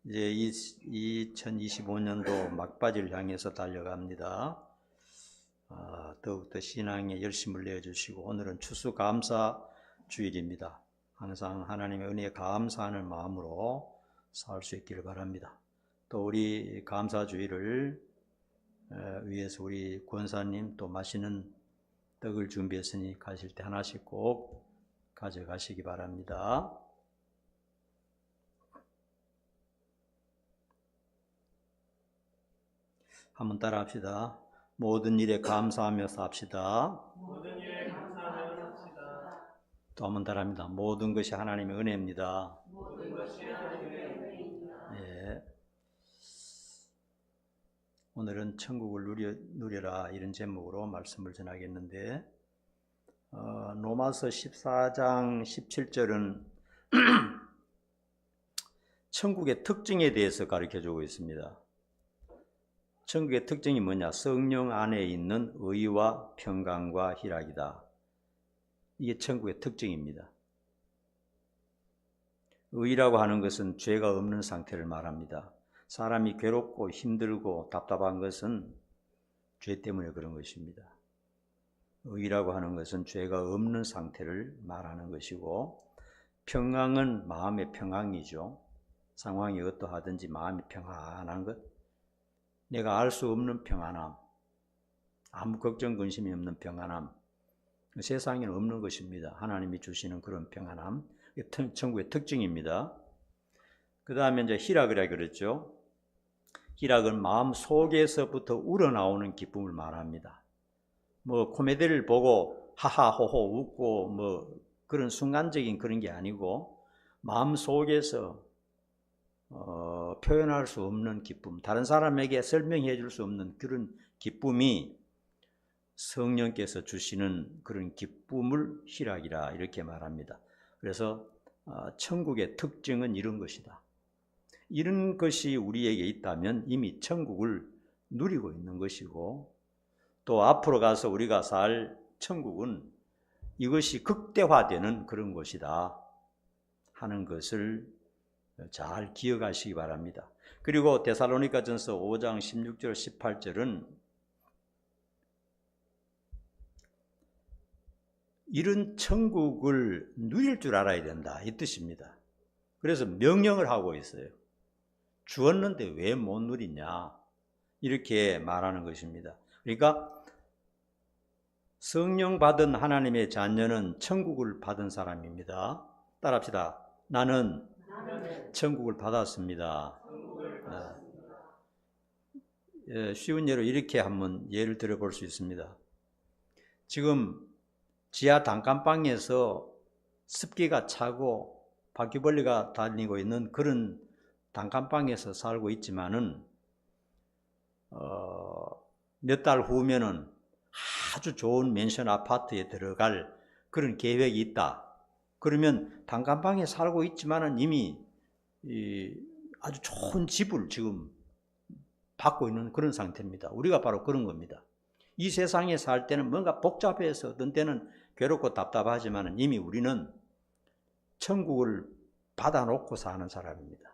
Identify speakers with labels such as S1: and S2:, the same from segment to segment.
S1: 이제 2025년도 막바지를 향해서 달려갑니다. 더욱더 신앙에 열심을 내어주시고, 오늘은 추수감사 주일입니다. 항상 하나님의 은혜에 감사하는 마음으로 살 수 있기를 바랍니다. 또 우리 감사 주일을 위해서 우리 권사님 또 맛있는 떡을 준비했으니 가실 때 하나씩 꼭 가져가시기 바랍니다. 한번 따라 합시다. 모든 일에 감사하며 삽시다.
S2: 모든 일에 감사하며 삽시다.
S1: 또 한번 따라 합니다. 모든 것이 하나님의 은혜입니다.
S2: 모든 것이 하나님의 은혜입니다.
S1: 예. 오늘은 천국을 누려라 이런 제목으로 말씀을 전하겠는데, 로마서 14장 17절은 천국의 특징에 대해서 가르쳐주고 있습니다. 천국의 특징이 뭐냐? 성령 안에 있는 의와 평강과 희락이다. 이게 천국의 특징입니다. 의라고 하는 것은 죄가 없는 상태를 말합니다. 사람이 괴롭고 힘들고 답답한 것은 죄 때문에 그런 것입니다. 의라고 하는 것은 죄가 없는 상태를 말하는 것이고, 평강은 마음의 평안이죠. 상황이 어떠하든지 마음이 평안한 것, 내가 알 수 없는 평안함, 아무 걱정 근심이 없는 평안함, 세상에는 없는 것입니다. 하나님이 주시는 그런 평안함, 천국의 특징입니다. 그 다음에 이제 희락이라 그랬죠. 희락은 마음 속에서부터 우러나오는 기쁨을 말합니다. 뭐 코미디를 보고 하하호호 웃고 뭐 그런 순간적인 그런 게 아니고, 마음 속에서 표현할 수 없는 기쁨, 다른 사람에게 설명해 줄 수 없는 그런 기쁨이 성령께서 주시는 그런 기쁨을 희락이라 이렇게 말합니다. 그래서 천국의 특징은 이런 것이다. 이런 것이 우리에게 있다면 이미 천국을 누리고 있는 것이고, 또 앞으로 가서 우리가 살 천국은 이것이 극대화되는 그런 것이다 하는 것을 잘 기억하시기 바랍니다. 그리고 데살로니가전서 5장 16절 18절은 이런 천국을 누릴 줄 알아야 된다 이 뜻입니다. 그래서 명령을 하고 있어요. 주었는데 왜 못 누리냐 이렇게 말하는 것입니다. 그러니까 성령 받은 하나님의 자녀는 천국을 받은 사람입니다. 따라합시다. 나는 천국을 받았습니다. 쉬운 예로 이렇게 한번 예를 들어 볼 수 있습니다. 지금 지하 단칸방에서 습기가 차고 바퀴벌레가 다니고 있는 그런 단칸방에서 살고 있지만은 몇 달 후면은 아주 좋은 맨션 아파트에 들어갈 그런 계획이 있다. 그러면 단칸방에 살고 있지만은 이미 아주 좋은 집을 지금 받고 있는 그런 상태입니다. 우리가 바로 그런 겁니다. 이 세상에 살 때는 뭔가 복잡해서 어떤 때는 괴롭고 답답하지만 이미 우리는 천국을 받아놓고 사는 사람입니다.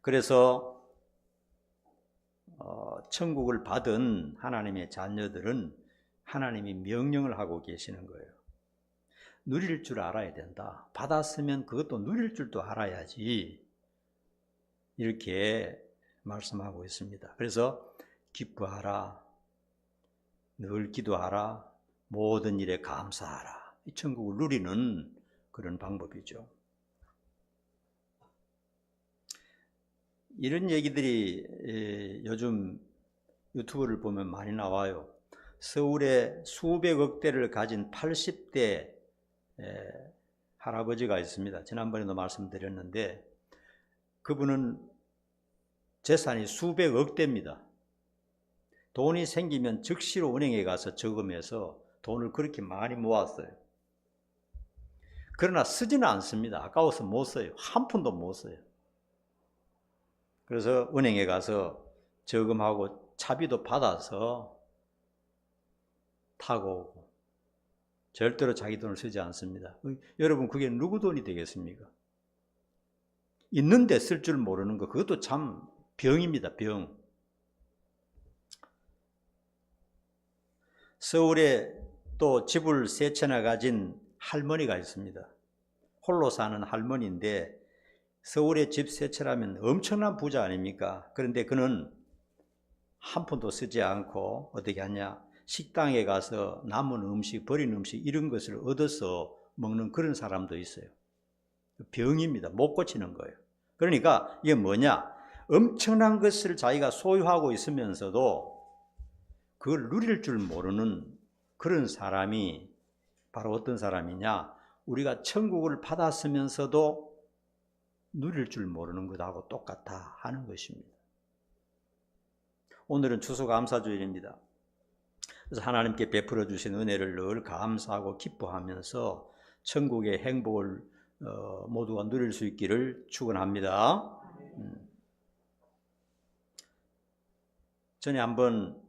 S1: 그래서 천국을 받은 하나님의 자녀들은 하나님이 명령을 하고 계시는 거예요. 누릴 줄 알아야 된다. 받았으면 그것도 누릴 줄도 알아야지. 이렇게 말씀하고 있습니다. 그래서 기뻐하라, 늘 기도하라, 모든 일에 감사하라. 이 천국을 누리는 그런 방법이죠. 이런 얘기들이 요즘 유튜브를 보면 많이 나와요. 서울에 수백억 대를 가진 80대 할아버지가 있습니다. 지난번에도 말씀드렸는데 그분은 재산이 수백억 대입니다. 돈이 생기면 즉시로 은행에 가서 저금해서 돈을 그렇게 많이 모았어요. 그러나 쓰지는 않습니다. 아까워서 못 써요. 한 푼도 못 써요. 그래서 은행에 가서 저금하고 차비도 받아서 타고 오고 절대로 자기 돈을 쓰지 않습니다. 여러분 그게 누구 돈이 되겠습니까? 있는데 쓸 줄 모르는 거, 그것도 참 병입니다. 병. 서울에 또 집을 3채나 가진 할머니가 있습니다. 홀로 사는 할머니인데 서울에 집 3채라면 엄청난 부자 아닙니까? 그런데 그는 한 푼도 쓰지 않고 어떻게 하냐, 식당에 가서 남은 음식, 버린 음식 이런 것을 얻어서 먹는 그런 사람도 있어요. 병입니다. 못 고치는 거예요. 그러니까 이게 뭐냐, 엄청난 것을 자기가 소유하고 있으면서도 그걸 누릴 줄 모르는 그런 사람이 바로 어떤 사람이냐, 우리가 천국을 받았으면서도 누릴 줄 모르는 것하고 똑같다 하는 것입니다. 오늘은 추수감사주일입니다. 그래서 하나님께 베풀어 주신 은혜를 늘 감사하고 기뻐하면서 천국의 행복을 모두가 누릴 수 있기를 축원합니다. 전에 한번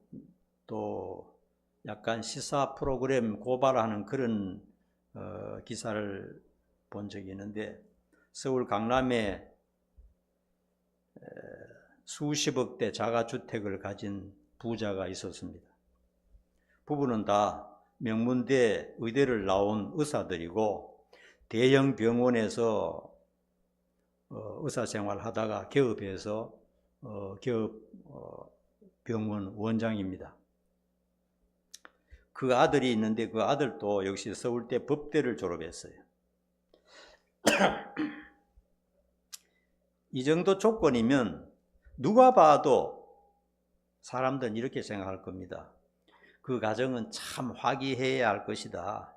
S1: 또 약간 시사 프로그램 고발하는 그런 기사를 본 적이 있는데, 서울 강남에 수십억대 자가주택을 가진 부자가 있었습니다. 부부는 다 명문대 의대를 나온 의사들이고 대형 병원에서 의사생활 하다가 개업해서 병원 원장입니다. 그 아들이 있는데 그 아들도 역시 서울대 법대를 졸업했어요. 이 정도 조건이면 누가 봐도 사람들은 이렇게 생각할 겁니다. 그 가정은 참 화기애애해야 할 것이다.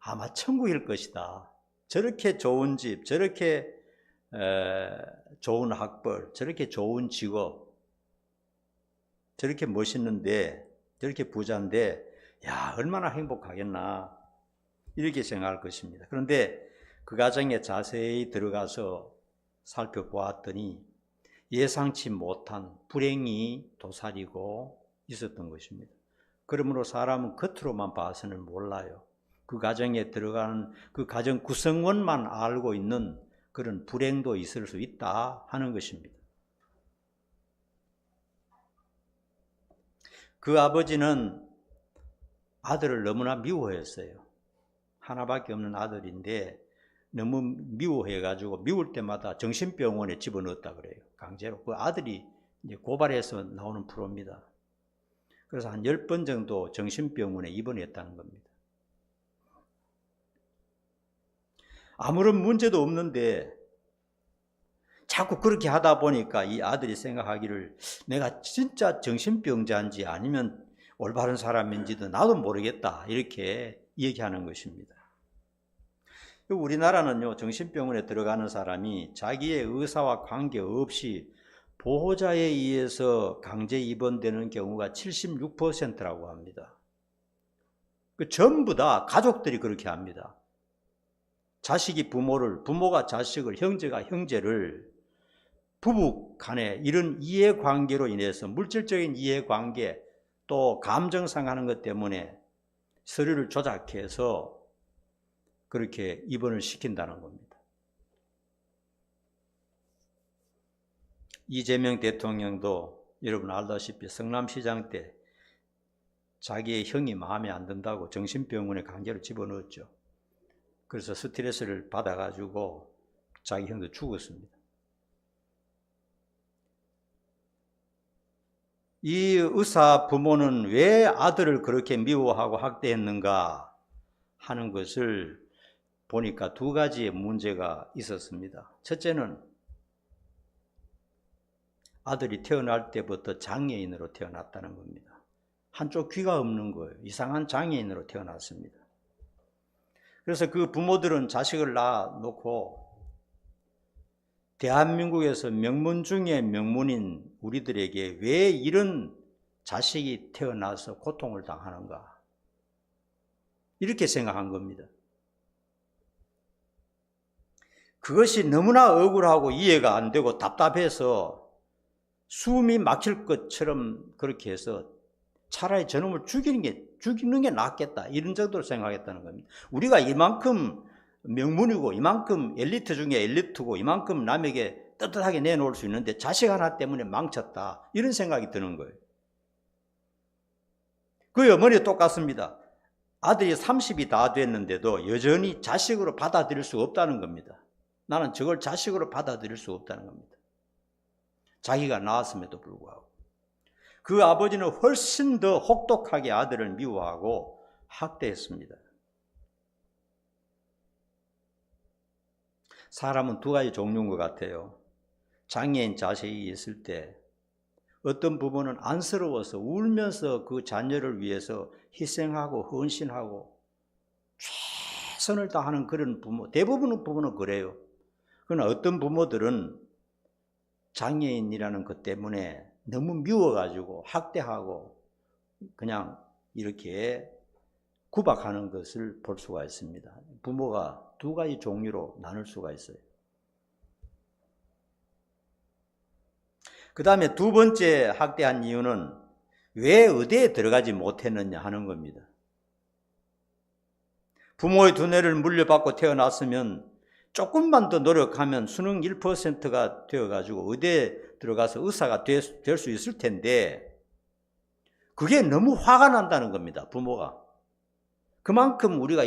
S1: 아마 천국일 것이다. 저렇게 좋은 집, 저렇게 좋은 학벌, 저렇게 좋은 직업, 저렇게 멋있는데, 저렇게 부자인데, 야, 얼마나 행복하겠나, 이렇게 생각할 것입니다. 그런데 그 가정에 자세히 들어가서 살펴보았더니 예상치 못한 불행이 도사리고 있었던 것입니다. 그러므로 사람은 겉으로만 봐서는 몰라요. 그 가정에 들어가는 그 가정 구성원만 알고 있는 그런 불행도 있을 수 있다 하는 것입니다. 그 아버지는 아들을 너무나 미워했어요. 하나밖에 없는 아들인데 너무 미워해가지고 미울 때마다 정신병원에 집어넣었다 그래요. 강제로. 그 아들이 이제 고발해서 나오는 프로입니다. 그래서 한 10번 정도 정신병원에 입원했다는 겁니다. 아무런 문제도 없는데 자꾸 그렇게 하다 보니까 이 아들이 생각하기를 내가 진짜 정신병자인지 아니면 올바른 사람인지도 나도 모르겠다, 이렇게 얘기하는 것입니다. 우리나라는요, 정신병원에 들어가는 사람이 자기의 의사와 관계없이 보호자에 의해서 강제 입원되는 경우가 76%라고 합니다. 전부 다 가족들이 그렇게 합니다. 자식이 부모를, 부모가 자식을, 형제가 형제를, 부부 간에 이런 이해관계로 인해서 물질적인 이해관계 또 감정상 하는 것 때문에 서류를 조작해서 그렇게 입원을 시킨다는 겁니다. 이재명 대통령도 여러분 알다시피 성남시장 때 자기의 형이 마음에 안 든다고 정신병원에 강제로 집어넣었죠. 그래서 스트레스를 받아가지고 자기 형도 죽었습니다. 이 의사 부모는 왜 아들을 그렇게 미워하고 학대했는가 하는 것을 보니까 두 가지의 문제가 있었습니다. 첫째는 아들이 태어날 때부터 장애인으로 태어났다는 겁니다. 한쪽 귀가 없는 거예요. 이상한 장애인으로 태어났습니다. 그래서 그 부모들은 자식을 낳아놓고 대한민국에서 명문 중에 명문인 우리들에게 왜 이런 자식이 태어나서 고통을 당하는가, 이렇게 생각한 겁니다. 그것이 너무나 억울하고 이해가 안 되고 답답해서 숨이 막힐 것처럼 그렇게 해서 차라리 저놈을 죽이는 게 낫겠다, 이런 정도로 생각했다는 겁니다. 우리가 이만큼 명문이고 이만큼 엘리트 중에 엘리트고 이만큼 남에게 떳떳하게 내놓을 수 있는데 자식 하나 때문에 망쳤다. 이런 생각이 드는 거예요. 그 어머니 똑같습니다. 아들이 30이 다 됐는데도 여전히 자식으로 받아들일 수 없다는 겁니다. 나는 저걸 자식으로 받아들일 수 없다는 겁니다. 자기가 낳았음에도 불구하고. 그 아버지는 훨씬 더 혹독하게 아들을 미워하고 학대했습니다. 사람은 두 가지 종류인 것 같아요. 장애인 자식이 있을 때 어떤 부모는 안쓰러워서 울면서 그 자녀를 위해서 희생하고 헌신하고 최선을 다하는 그런 부모, 대부분의 부모는 그래요. 그러나 어떤 부모들은 장애인이라는 것 때문에 너무 미워가지고 학대하고 그냥 이렇게 구박하는 것을 볼 수가 있습니다. 부모가 두 가지 종류로 나눌 수가 있어요. 그 다음에 두 번째 학대한 이유는 왜 의대에 들어가지 못했느냐 하는 겁니다. 부모의 두뇌를 물려받고 태어났으면 조금만 더 노력하면 수능 1%가 되어가지고 의대에 들어가서 의사가 될 수 있을 텐데 그게 너무 화가 난다는 겁니다. 부모가. 그만큼 우리가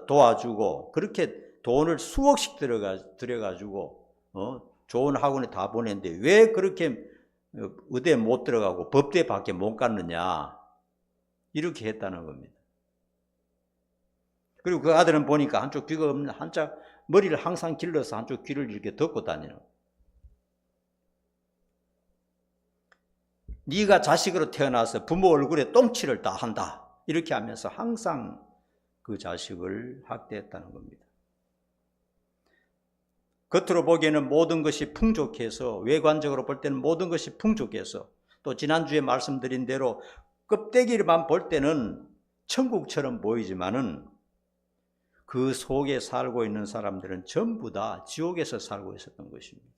S1: 도와주고 그렇게 돈을 수억씩 들여가지고 좋은 학원에 다 보냈는데 왜 그렇게 의대에 못 들어가고 법대 밖에 못 갔느냐 이렇게 했다는 겁니다. 그리고 그 아들은 보니까 한쪽 귀가 없는 한쪽 머리를 항상 길러서 한쪽 귀를 이렇게 덮고 다니는. 네가 자식으로 태어나서 부모 얼굴에 똥칠을 다 한다 이렇게 하면서 항상 그 자식을 학대했다는 겁니다. 겉으로 보기에는 모든 것이 풍족해서 외관적으로 볼 때는 모든 것이 풍족해서 또 지난주에 말씀드린 대로 껍데기만 볼 때는 천국처럼 보이지만은 그 속에 살고 있는 사람들은 전부 다 지옥에서 살고 있었던 것입니다.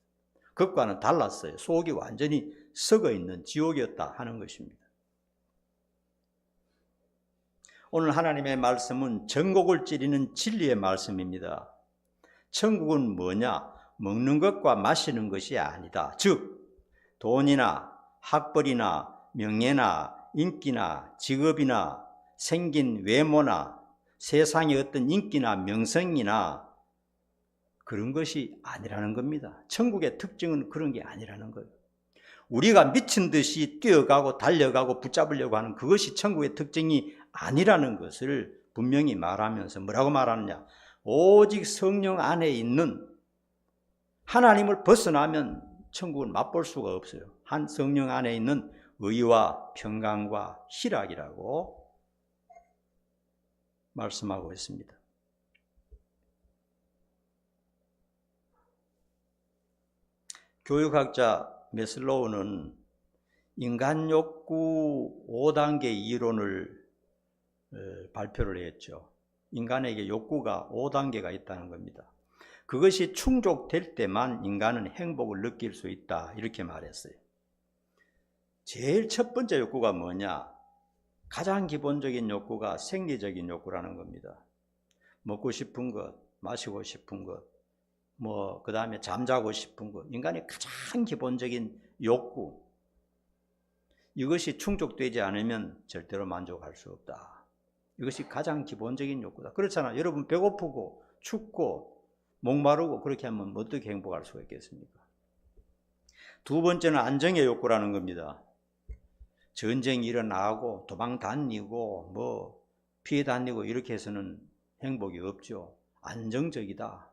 S1: 그것과는 달랐어요. 속이 완전히 썩어 있는 지옥이었다 하는 것입니다. 오늘 하나님의 말씀은 전곡을 찌르는 진리의 말씀입니다. 천국은 뭐냐? 먹는 것과 마시는 것이 아니다. 즉 돈이나 학벌이나 명예나 인기나 직업이나 생긴 외모나 세상의 어떤 인기나 명성이나 그런 것이 아니라는 겁니다. 천국의 특징은 그런 게 아니라는 거예요. 우리가 미친 듯이 뛰어가고 달려가고 붙잡으려고 하는 그것이 천국의 특징이 아니라는 것을 분명히 말하면서 뭐라고 말하느냐? 오직 성령 안에 있는 하나님을 벗어나면 천국은 맛볼 수가 없어요. 한 성령 안에 있는 의와 평강과 희락이라고 말씀하고 있습니다. 교육학자 메슬로우는 인간 욕구 5단계 이론을 발표를 했죠. 인간에게 욕구가 5단계가 있다는 겁니다. 그것이 충족될 때만 인간은 행복을 느낄 수 있다 이렇게 말했어요. 제일 첫 번째 욕구가 뭐냐? 가장 기본적인 욕구가 생리적인 욕구라는 겁니다. 먹고 싶은 것, 마시고 싶은 것, 그 다음에 잠자고 싶은 것, 인간의 가장 기본적인 욕구. 이것이 충족되지 않으면 절대로 만족할 수 없다. 이것이 가장 기본적인 욕구다. 그렇잖아요. 여러분 배고프고 춥고 목마르고 그렇게 하면 어떻게 행복할 수가 있겠습니까? 두 번째는 안정의 욕구라는 겁니다. 전쟁이 일어나고 도망 다니고 피해 다니고 이렇게 해서는 행복이 없죠. 안정적이다.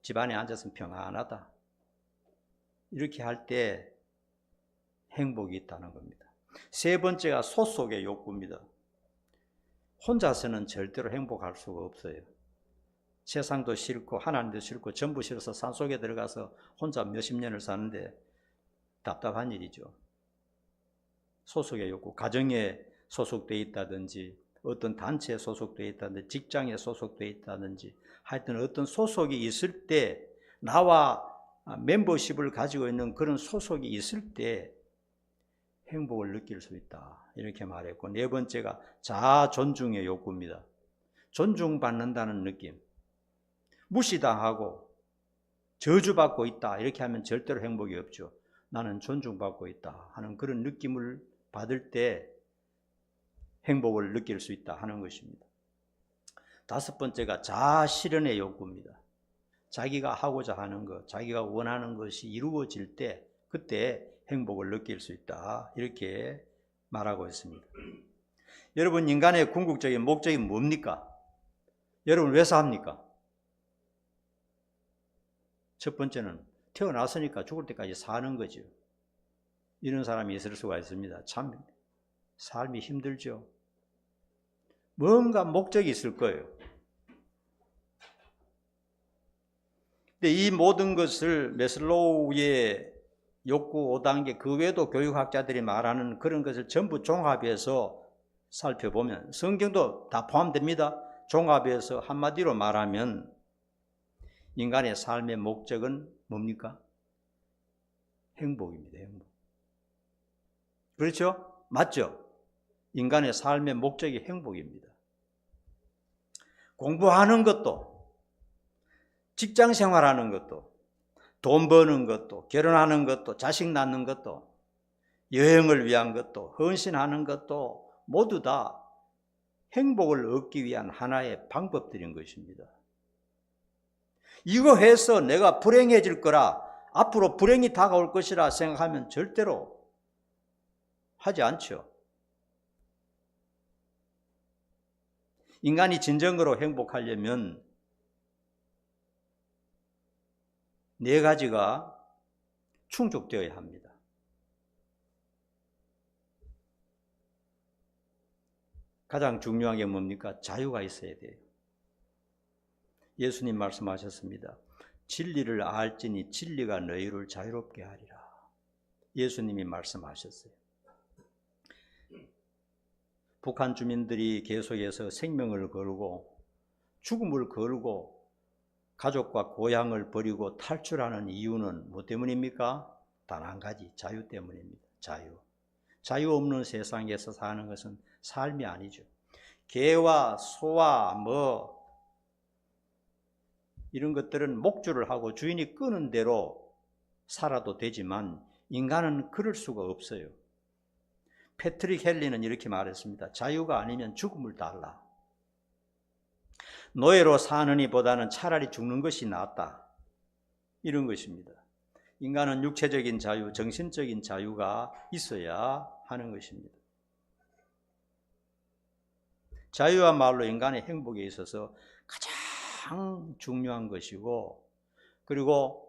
S1: 집안에 앉아서 평안하다. 이렇게 할 때 행복이 있다는 겁니다. 세 번째가 소속의 욕구입니다. 혼자서는 절대로 행복할 수가 없어요. 세상도 싫고 하나님도 싫고 전부 싫어서 산속에 들어가서 혼자 몇십 년을 사는데 답답한 일이죠. 소속의 욕구, 가정에 소속되어 있다든지 어떤 단체에 소속되어 있다든지 직장에 소속되어 있다든지 하여튼 어떤 소속이 있을 때 나와 멤버십을 가지고 있는 그런 소속이 있을 때 행복을 느낄 수 있다 이렇게 말했고, 네 번째가 자아 존중의 욕구입니다. 존중받는다는 느낌. 무시당하고 저주받고 있다 이렇게 하면 절대로 행복이 없죠. 나는 존중받고 있다 하는 그런 느낌을 받을 때 행복을 느낄 수 있다 하는 것입니다. 다섯 번째가 자아실현의 욕구입니다. 자기가 하고자 하는 것, 자기가 원하는 것이 이루어질 때 그때 행복을 느낄 수 있다 이렇게 말하고 있습니다. 여러분, 인간의 궁극적인 목적이 뭡니까? 여러분 왜 삽니까? 첫 번째는 태어났으니까 죽을 때까지 사는 거죠. 이런 사람이 있을 수가 있습니다. 참 삶이 힘들죠. 뭔가 목적이 있을 거예요. 근데 이 모든 것을 매슬로우의 욕구 5단계 그 외에도 교육학자들이 말하는 그런 것을 전부 종합해서 살펴보면 성경도 다 포함됩니다. 종합해서 한마디로 말하면 인간의 삶의 목적은 뭡니까? 행복입니다. 행복. 그렇죠? 맞죠? 인간의 삶의 목적이 행복입니다. 공부하는 것도, 직장 생활하는 것도, 돈 버는 것도, 결혼하는 것도, 자식 낳는 것도, 여행을 위한 것도, 헌신하는 것도 모두 다 행복을 얻기 위한 하나의 방법들인 것입니다. 이거 해서 내가 불행해질 거라, 앞으로 불행이 다가올 것이라 생각하면 절대로 하지 않죠. 인간이 진정으로 행복하려면 네 가지가 충족되어야 합니다. 가장 중요한 게 뭡니까? 자유가 있어야 돼요. 예수님 말씀하셨습니다. 진리를 알지니 진리가 너희를 자유롭게 하리라. 예수님이 말씀하셨어요. 북한 주민들이 계속해서 생명을 걸고 죽음을 걸고 가족과 고향을 버리고 탈출하는 이유는 뭐 때문입니까? 단 한 가지, 자유 때문입니다. 자유. 자유 없는 세상에서 사는 것은 삶이 아니죠. 개와 소와 이런 것들은 목줄을 하고 주인이 끄는 대로 살아도 되지만 인간은 그럴 수가 없어요. 패트릭 헨리는 이렇게 말했습니다. 자유가 아니면 죽음을 달라. 노예로 사느니 보다는 차라리 죽는 것이 낫다. 이런 것입니다. 인간은 육체적인 자유, 정신적인 자유가 있어야 하는 것입니다. 자유야말로 인간의 행복에 있어서 가장 중요한 것이고, 그리고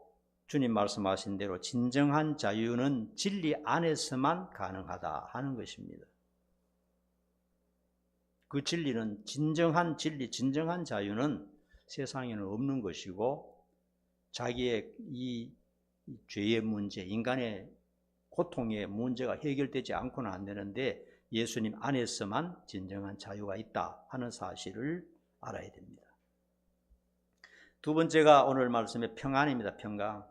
S1: 주님 말씀하신 대로 진정한 자유는 진리 안에서만 가능하다 하는 것입니다. 그 진리는 진정한 진리, 진정한 자유는 세상에는 없는 것이고 자기의 이 죄의 문제, 인간의 고통의 문제가 해결되지 않고는 안 되는데 예수님 안에서만 진정한 자유가 있다 하는 사실을 알아야 됩니다. 두 번째가 오늘 말씀의 평안입니다. 평강.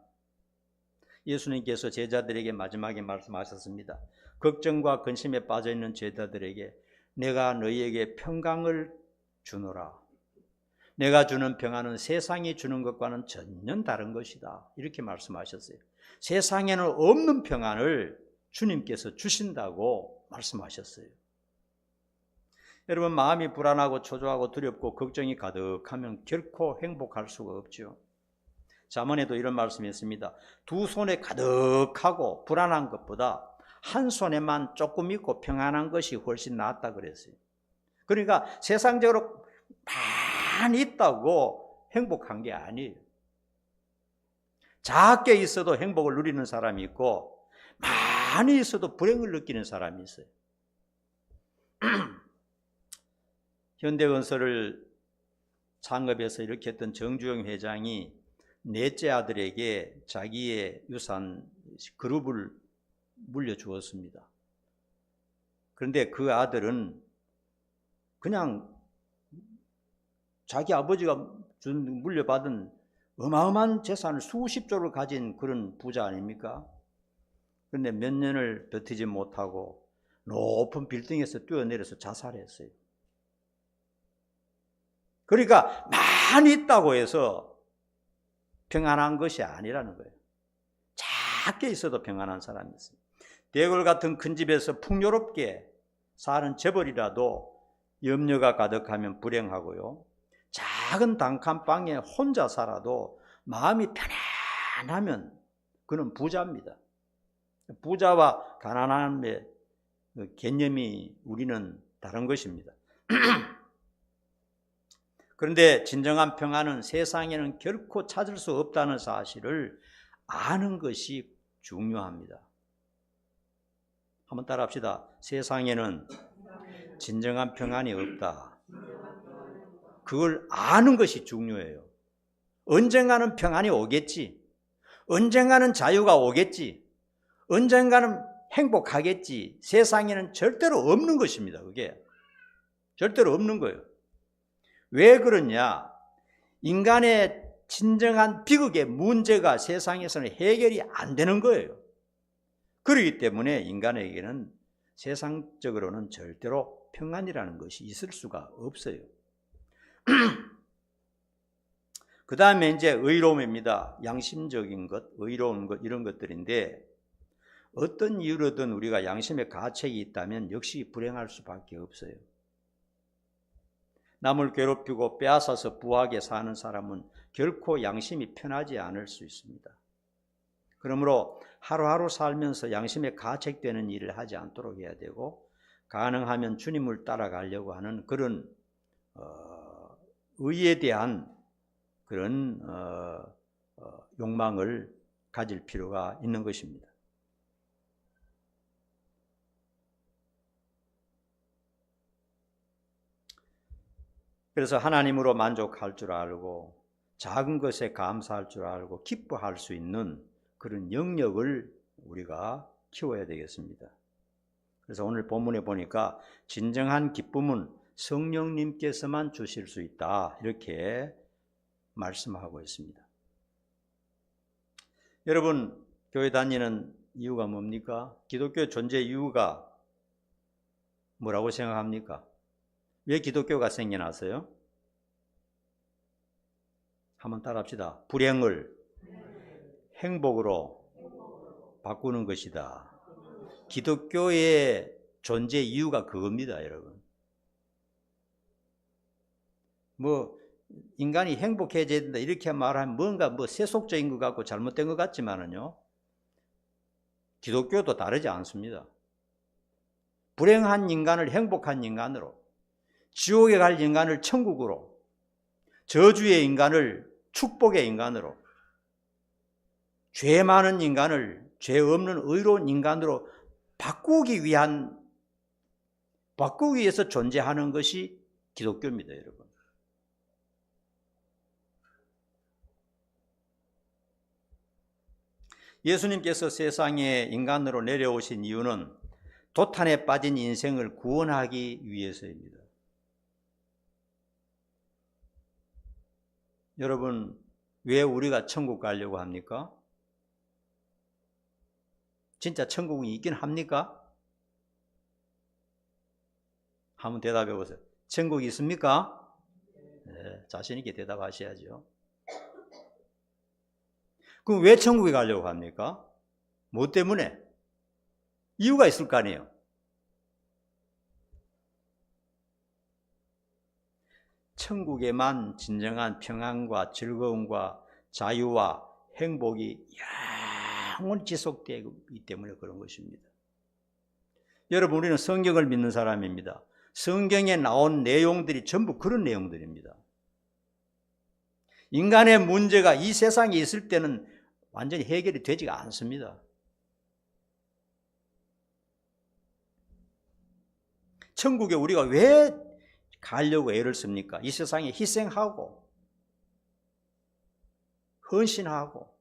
S1: 예수님께서 제자들에게 마지막에 말씀하셨습니다. 걱정과 근심에 빠져있는 제자들에게 내가 너희에게 평강을 주노라. 내가 주는 평안은 세상이 주는 것과는 전혀 다른 것이다. 이렇게 말씀하셨어요. 세상에는 없는 평안을 주님께서 주신다고 말씀하셨어요. 여러분, 마음이 불안하고 초조하고 두렵고 걱정이 가득하면 결코 행복할 수가 없죠. 잠언에도 이런 말씀이 있습니다. 두 손에 가득하고 불안한 것보다 한 손에만 조금 있고 평안한 것이 훨씬 낫다 그랬어요. 그러니까 세상적으로 많이 있다고 행복한 게 아니에요. 작게 있어도 행복을 누리는 사람이 있고 많이 있어도 불행을 느끼는 사람이 있어요. 현대건설을 창업해서 이렇게 했던 정주영 회장이 넷째 아들에게 자기의 유산 그룹을 물려주었습니다. 그런데 그 아들은 그냥 자기 아버지가 물려받은 어마어마한 재산을 수십조를 가진 그런 부자 아닙니까? 그런데 몇 년을 버티지 못하고 높은 빌딩에서 뛰어내려서 자살했어요. 그러니까 많이 있다고 해서 평안한 것이 아니라는 거예요. 작게 있어도 평안한 사람이 있어요. 대궐 같은 큰 집에서 풍요롭게 사는 재벌이라도 염려가 가득하면 불행하고요. 작은 단칸방에 혼자 살아도 마음이 편안하면 그는 부자입니다. 부자와 가난함의 개념이 우리는 다른 것입니다. 그런데 진정한 평안은 세상에는 결코 찾을 수 없다는 사실을 아는 것이 중요합니다. 한번 따라합시다. 세상에는 진정한 평안이 없다. 그걸 아는 것이 중요해요. 언젠가는 평안이 오겠지. 언젠가는 자유가 오겠지. 언젠가는 행복하겠지. 세상에는 절대로 없는 것입니다. 그게 절대로 없는 거예요. 왜 그러냐? 인간의 진정한 비극의 문제가 세상에서는 해결이 안 되는 거예요. 그렇기 때문에 인간에게는 세상적으로는 절대로 평안이라는 것이 있을 수가 없어요. 그 다음에 이제 의로움입니다. 양심적인 것, 의로운 것, 이런 것들인데, 어떤 이유로든 우리가 양심의 가책이 있다면 역시 불행할 수밖에 없어요. 남을 괴롭히고 빼앗아서 부하게 사는 사람은 결코 양심이 편하지 않을 수 있습니다. 그러므로 하루하루 살면서 양심에 가책되는 일을 하지 않도록 해야 되고, 가능하면 주님을 따라가려고 하는 그런 의에 대한 그런 욕망을 가질 필요가 있는 것입니다. 그래서 하나님으로 만족할 줄 알고 작은 것에 감사할 줄 알고 기뻐할 수 있는 그런 영역을 우리가 키워야 되겠습니다. 그래서 오늘 본문에 보니까 진정한 기쁨은 성령님께서만 주실 수 있다, 이렇게 말씀하고 있습니다. 여러분, 교회 다니는 이유가 뭡니까? 기독교 존재 이유가 뭐라고 생각합니까? 왜 기독교가 생겨났어요? 한번 따라합시다. 불행을 행복으로 바꾸는 것이다. 기독교의 존재 이유가 그겁니다, 여러분. 인간이 행복해져야 된다 이렇게 말하면 뭔가 세속적인 것 같고 잘못된 것 같지만은요, 기독교도 다르지 않습니다. 불행한 인간을 행복한 인간으로, 지옥에 갈 인간을 천국으로, 저주의 인간을 축복의 인간으로, 죄 많은 인간을 죄 없는 의로운 인간으로 바꾸기 위해서 존재하는 것이 기독교입니다, 여러분. 예수님께서 세상에 인간으로 내려오신 이유는 도탄에 빠진 인생을 구원하기 위해서입니다. 여러분, 왜 우리가 천국 가려고 합니까? 진짜 천국이 있긴 합니까? 한번 대답해 보세요. 천국이 있습니까? 네, 자신 있게 대답하셔야죠. 그럼 왜 천국에 가려고 합니까? 뭐 때문에? 이유가 있을 거 아니에요. 천국에만 진정한 평안과 즐거움과 자유와 행복이 영원히 지속되기 때문에 그런 것입니다. 여러분, 우리는 성경을 믿는 사람입니다. 성경에 나온 내용들이 전부 그런 내용들입니다. 인간의 문제가 이 세상에 있을 때는 완전히 해결이 되지가 않습니다. 천국에 우리가 왜 가려고 애를 씁니까? 이 세상에 희생하고 헌신하고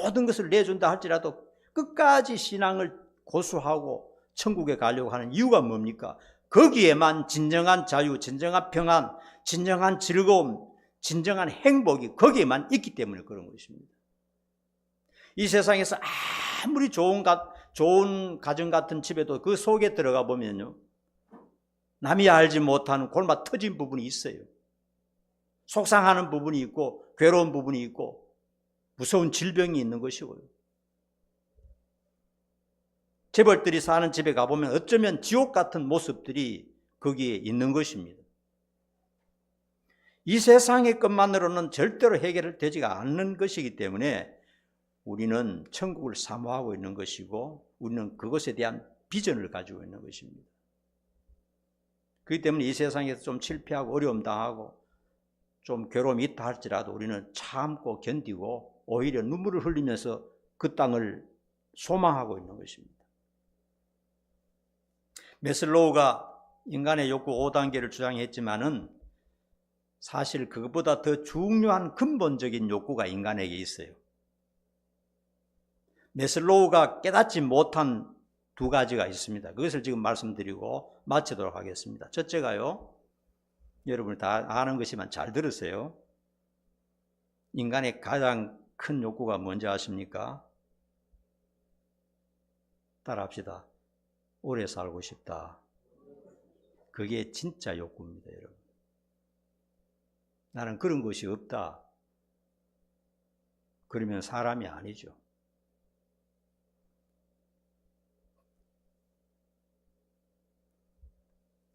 S1: 모든 것을 내준다 할지라도 끝까지 신앙을 고수하고 천국에 가려고 하는 이유가 뭡니까? 거기에만 진정한 자유, 진정한 평안, 진정한 즐거움, 진정한 행복이 거기에만 있기 때문에 그런 것입니다. 이 세상에서 아무리 좋은 가정 같은 집에도 그 속에 들어가 보면요, 남이 알지 못하는 골마 터진 부분이 있어요. 속상하는 부분이 있고 괴로운 부분이 있고 무서운 질병이 있는 것이고요. 재벌들이 사는 집에 가보면 어쩌면 지옥 같은 모습들이 거기에 있는 것입니다. 이 세상의 것만으로는 절대로 해결되지가 않는 것이기 때문에 우리는 천국을 사모하고 있는 것이고 우리는 그것에 대한 비전을 가지고 있는 것입니다. 그렇기 때문에 이 세상에서 좀 실패하고 어려움 당하고 좀 괴로움이 있다 할지라도 우리는 참고 견디고 오히려 눈물을 흘리면서 그 땅을 소망하고 있는 것입니다. 매슬로우가 인간의 욕구 5단계를 주장했지만은 사실 그것보다 더 중요한 근본적인 욕구가 인간에게 있어요. 매슬로우가 깨닫지 못한 두 가지가 있습니다. 그것을 지금 말씀드리고 마치도록 하겠습니다. 첫째가요, 여러분이 다 아는 것이지만 잘 들으세요. 인간의 가장 큰 욕구가 뭔지 아십니까? 따라합시다. 오래 살고 싶다. 그게 진짜 욕구입니다, 여러분. 나는 그런 것이 없다. 그러면 사람이 아니죠.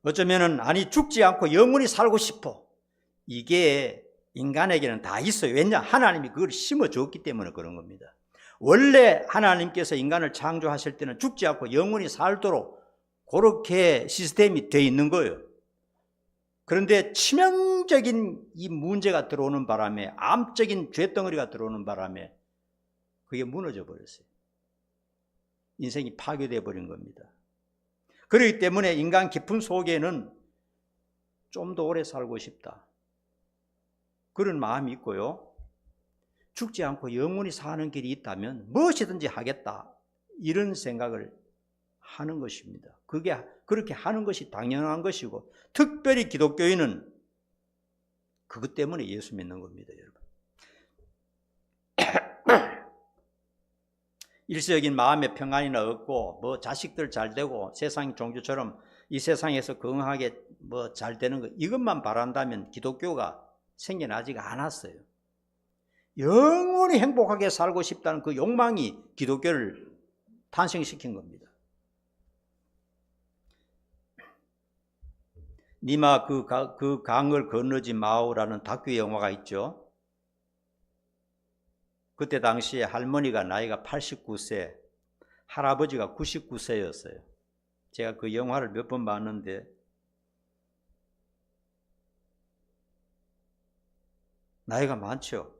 S1: 어쩌면은 아니 죽지 않고 영원히 살고 싶어. 이게 인간에게는 다 있어요. 왜냐? 하나님이 그걸 심어줬기 때문에 그런 겁니다. 원래 하나님께서 인간을 창조하실 때는 죽지 않고 영원히 살도록 그렇게 시스템이 되어 있는 거예요. 그런데 치명적인 이 문제가 들어오는 바람에, 암적인 죄덩어리가 들어오는 바람에 그게 무너져 버렸어요. 인생이 파괴되어 버린 겁니다. 그렇기 때문에 인간 깊은 속에는 좀 더 오래 살고 싶다, 그런 마음이 있고요. 죽지 않고 영원히 사는 길이 있다면 무엇이든지 하겠다, 이런 생각을 하는 것입니다. 그게 그렇게 하는 것이 당연한 것이고, 특별히 기독교인은 그것 때문에 예수 믿는 겁니다, 여러분. 일시적인 마음의 평안이나 얻고 뭐 자식들 잘 되고 세상 종교처럼 이 세상에서 건강하게 뭐 잘 되는 것, 이것만 바란다면 기독교가 생겨나지가 않았어요. 영원히 행복하게 살고 싶다는 그 욕망이 기독교를 탄생시킨 겁니다. 니마 그 강을 건너지 마오라는 다큐 영화가 있죠. 그때 당시에 할머니가 나이가 89세, 할아버지가 99세였어요. 제가 그 영화를 몇 번 봤는데 나이가 많죠.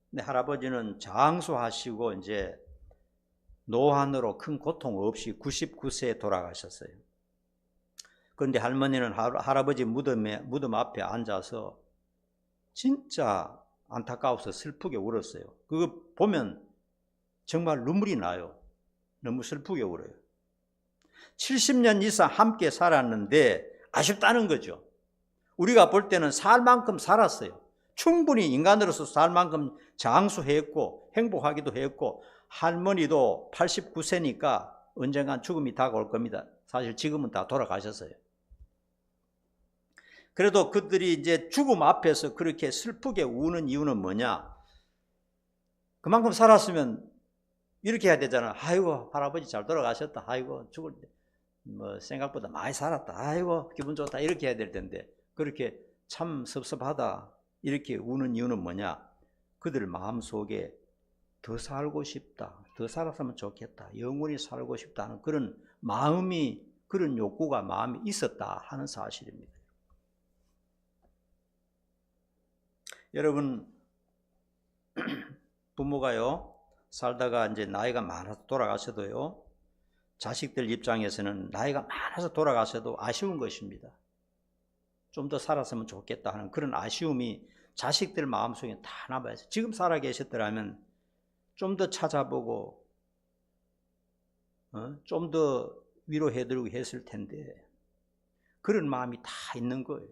S1: 근데 할아버지는 장수하시고 이제 노환으로 큰 고통 없이 99세에 돌아가셨어요. 그런데 할머니는 할아버지 무덤 앞에 앉아서 진짜 안타까워서 슬프게 울었어요. 그거 보면 정말 눈물이 나요. 너무 슬프게 울어요. 70년 이상 함께 살았는데 아쉽다는 거죠. 우리가 볼 때는 살 만큼 살았어요. 충분히 인간으로서 살 만큼 장수했고 행복하기도 했고, 할머니도 89세니까 언젠간 죽음이 다가올 겁니다. 사실 지금은 다 돌아가셨어요. 그래도 그들이 이제 죽음 앞에서 그렇게 슬프게 우는 이유는 뭐냐? 그만큼 살았으면 이렇게 해야 되잖아. 아이고, 할아버지 잘 돌아가셨다. 아이고, 죽을 때 뭐 생각보다 많이 살았다. 아이고, 기분 좋다. 이렇게 해야 될 텐데 그렇게 참 섭섭하다 이렇게 우는 이유는 뭐냐? 그들 마음속에 더 살고 싶다, 더 살았으면 좋겠다, 영원히 살고 싶다는 그런 마음이, 그런 욕구가 마음이 있었다 하는 사실입니다. 여러분, 부모가요, 살다가 이제 나이가 많아서 돌아가셔도요, 자식들 입장에서는 나이가 많아서 돌아가셔도 아쉬운 것입니다. 좀 더 살았으면 좋겠다 하는 그런 아쉬움이 자식들 마음속에 다 남아요. 지금 살아 계셨더라면 좀 더 찾아보고 좀 더 위로해드리고 했을 텐데 그런 마음이 다 있는 거예요.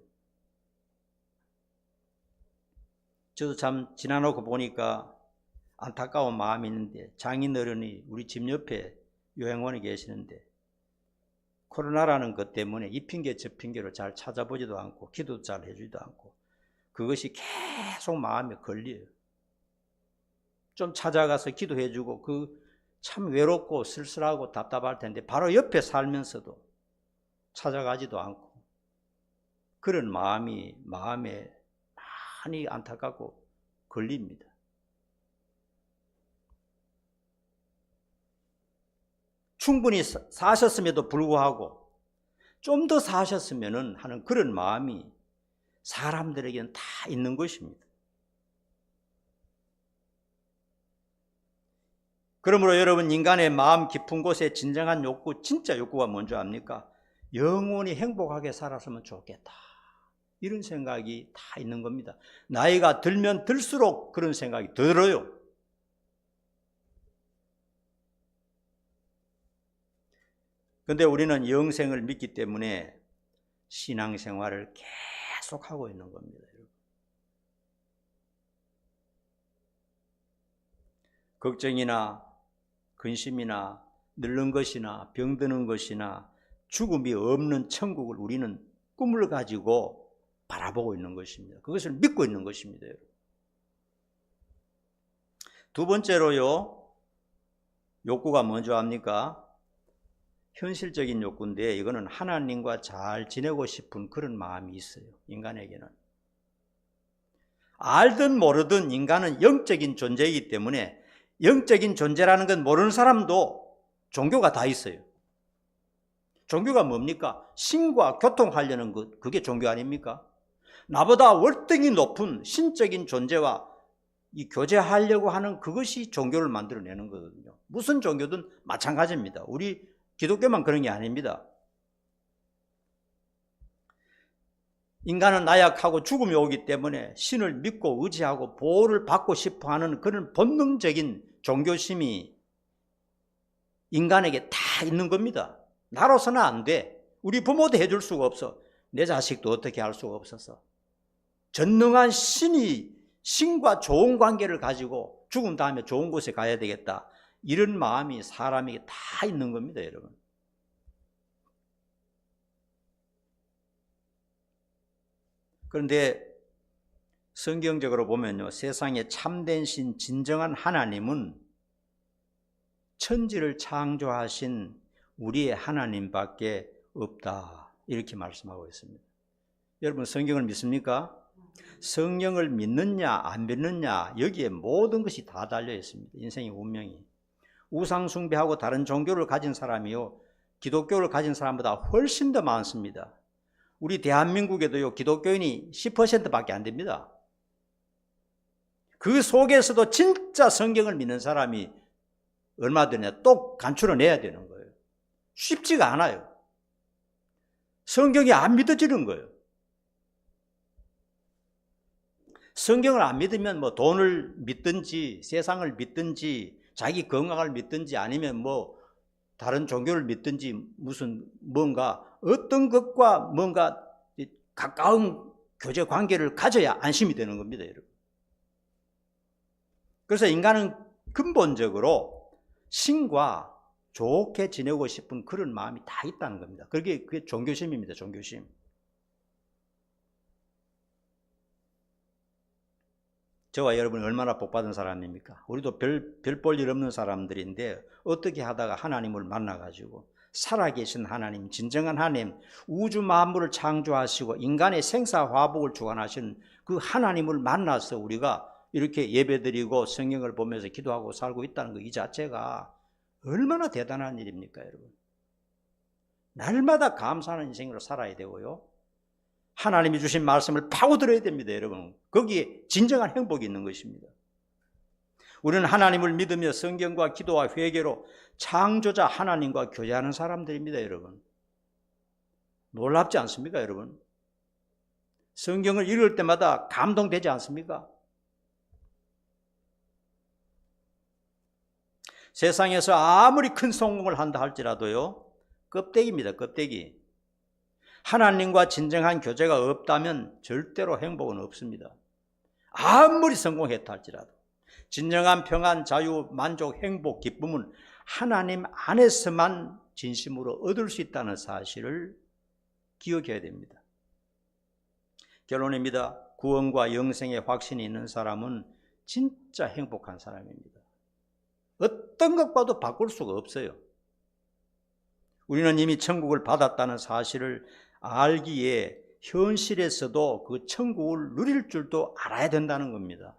S1: 저도 참 지나놓고 보니까 안타까운 마음이 있는데, 장인어른이 우리 집 옆에 요양원에 계시는데 코로나라는 것 때문에 이 핑계 저 핑계로 잘 찾아보지도 않고 기도도 잘 해주지도 않고 그것이 계속 마음에 걸려요. 좀 찾아가서 기도해주고 참 외롭고 쓸쓸하고 답답할 텐데 바로 옆에 살면서도 찾아가지도 않고 그런 마음에 많이 안타깝고 걸립니다. 충분히 사셨음에도 불구하고 좀 더 사셨으면 하는 그런 마음이 사람들에게는 다 있는 것입니다. 그러므로 여러분, 인간의 마음 깊은 곳에 진정한 욕구, 진짜 욕구가 뭔지 압니까? 영원히 행복하게 살았으면 좋겠다, 이런 생각이 다 있는 겁니다. 나이가 들면 들수록 그런 생각이 들어요. 그런데 우리는 영생을 믿기 때문에 신앙생활을 계속하고 있는 겁니다. 걱정이나 근심이나 늙는 것이나 병드는 것이나 죽음이 없는 천국을 우리는 꿈을 가지고 바라보고 있는 것입니다. 그것을 믿고 있는 것입니다. 두 번째로요, 욕구가 뭔지 압니까? 현실적인 욕구인데 이거는 하나님과 잘 지내고 싶은 그런 마음이 있어요. 인간에게는. 알든 모르든 인간은 영적인 존재이기 때문에 영적인 존재라는 건 모르는 사람도 종교가 다 있어요. 종교가 뭡니까? 신과 교통하려는 것, 그게 종교 아닙니까? 나보다 월등히 높은 신적인 존재와 이 교제하려고 하는 그것이 종교를 만들어내는 거거든요. 무슨 종교든 마찬가지입니다. 우리 기독교만 그런 게 아닙니다. 인간은 나약하고 죽음이 오기 때문에 신을 믿고 의지하고 보호를 받고 싶어하는 그런 본능적인 종교심이 인간에게 다 있는 겁니다. 나로서는 안 돼. 우리 부모도 해줄 수가 없어. 내 자식도 어떻게 할 수가 없어서. 전능한 신과 좋은 관계를 가지고 죽은 다음에 좋은 곳에 가야 되겠다, 이런 마음이 사람에게 다 있는 겁니다, 여러분. 그런데 성경적으로 보면요, 세상에 참된 신, 진정한 하나님은 천지를 창조하신 우리의 하나님밖에 없다, 이렇게 말씀하고 있습니다. 여러분, 성경을 믿습니까? 성령을 믿느냐 안 믿느냐, 여기에 모든 것이 다 달려 있습니다. 인생의 운명이. 우상 숭배하고 다른 종교를 가진 사람이요, 기독교를 가진 사람보다 훨씬 더 많습니다. 우리 대한민국에도요, 기독교인이 10%밖에 안 됩니다. 그 속에서도 진짜 성경을 믿는 사람이 얼마 되냐, 또 간추려내야 되는 거예요. 쉽지가 않아요. 성경이 안 믿어지는 거예요. 성경을 안 믿으면 뭐 돈을 믿든지 세상을 믿든지 자기 건강을 믿든지 아니면 뭐 다른 종교를 믿든지 무슨 뭔가 어떤 것과 뭔가 가까운 교제 관계를 가져야 안심이 되는 겁니다, 여러분. 그래서 인간은 근본적으로 신과 좋게 지내고 싶은 그런 마음이 다 있다는 겁니다. 그게 종교심입니다, 종교심. 저와 여러분이 얼마나 복받은 사람입니까? 우리도 별 볼 일 없는 사람들인데 어떻게 하다가 하나님을 만나가지고 살아계신 하나님, 진정한 하나님, 우주 만물을 창조하시고 인간의 생사화복을 주관하시는 그 하나님을 만나서 우리가 이렇게 예배드리고 성경을 보면서 기도하고 살고 있다는 것, 이 자체가 얼마나 대단한 일입니까, 여러분? 날마다 감사하는 인생으로 살아야 되고요, 하나님이 주신 말씀을 파고들어야 됩니다, 여러분. 거기에 진정한 행복이 있는 것입니다. 우리는 하나님을 믿으며 성경과 기도와 회개로 창조자 하나님과 교제하는 사람들입니다, 여러분. 놀랍지 않습니까, 여러분? 성경을 읽을 때마다 감동되지 않습니까? 세상에서 아무리 큰 성공을 한다 할지라도요, 껍데기입니다, 껍데기. 하나님과 진정한 교제가 없다면 절대로 행복은 없습니다. 아무리 성공했다 할지라도 진정한 평안, 자유, 만족, 행복, 기쁨은 하나님 안에서만 진심으로 얻을 수 있다는 사실을 기억해야 됩니다. 결론입니다. 구원과 영생의 확신이 있는 사람은 진짜 행복한 사람입니다. 어떤 것과도 바꿀 수가 없어요. 우리는 이미 천국을 받았다는 사실을 알기에 현실에서도 그 천국을 누릴 줄도 알아야 된다는 겁니다.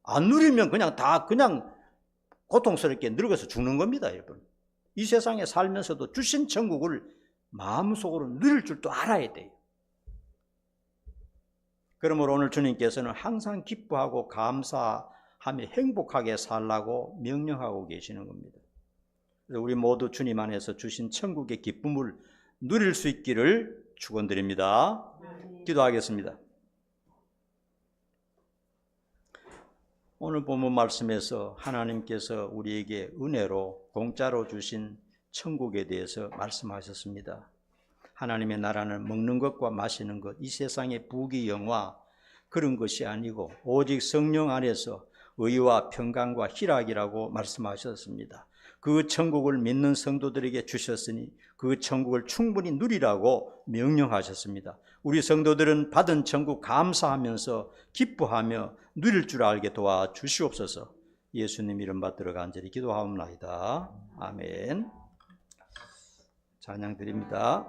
S1: 안 누리면 그냥 고통스럽게 늙어서 죽는 겁니다, 여러분. 이 세상에 살면서도 주신 천국을 마음속으로 누릴 줄도 알아야 돼요. 그러므로 오늘 주님께서는 항상 기뻐하고 감사하며 행복하게 살라고 명령하고 계시는 겁니다. 그래서 우리 모두 주님 안에서 주신 천국의 기쁨을 누릴 수 있기를 축원드립니다. 기도하겠습니다. 오늘 본문 말씀에서 하나님께서 우리에게 은혜로 공짜로 주신 천국에 대해서 말씀하셨습니다. 하나님의 나라는 먹는 것과 마시는 것, 이 세상의 부귀영화 그런 것이 아니고 오직 성령 안에서 의와 평강과 희락이라고 말씀하셨습니다. 그 천국을 믿는 성도들에게 주셨으니 그 천국을 충분히 누리라고 명령하셨습니다. 우리 성도들은 받은 천국 감사하면서 기뻐하며 누릴 줄 알게 도와주시옵소서. 예수님 이름 받들어 간절히 기도하옵나이다. 아멘. 찬양 드립니다.